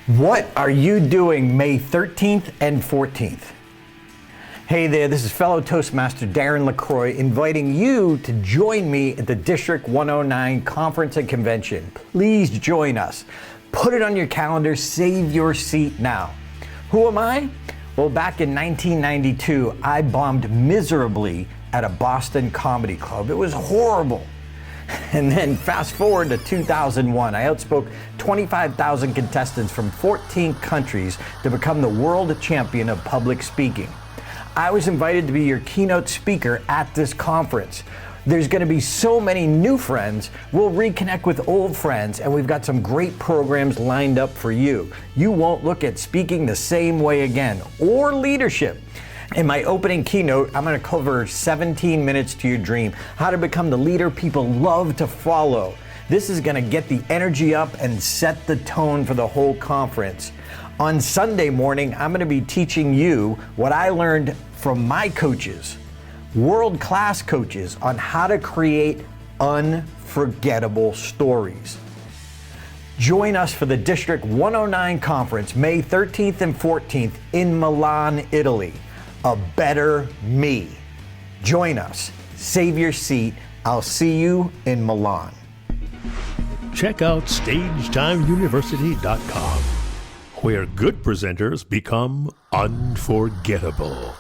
What are you doing May 13th and 14th? Hey there, this is fellow Toastmaster Darren LaCroix inviting you to join me at the District 109 Conference and Convention. Please join us. Put it on your calendar, save your seat now. Who am I? Well, back in 1992, I bombed miserably at a Boston comedy club. It was horrible. And then fast forward to 2001, I outspoke 25,000 contestants from 14 countries to become the world champion of public speaking. I was invited to be your keynote speaker at this conference. There's going to be so many new friends. We'll reconnect with old friends, and we've got some great programs lined up for you. You won't look at speaking the same way again, or leadership. In my opening keynote, I'm going to cover 17 minutes to your dream, how to become the leader people love to follow. This is going to get the energy up and set the tone for the whole conference. On Sunday morning, I'm going to be teaching you what I learned from my coaches, world-class coaches, on how to create unforgettable stories. Join us for the District 109 Conference, May 13th and 14th in Milan, Italy. A better me. Join us. Save your seat. I'll see you in Milan. Check out StageTimeUniversity.com, where good presenters become unforgettable.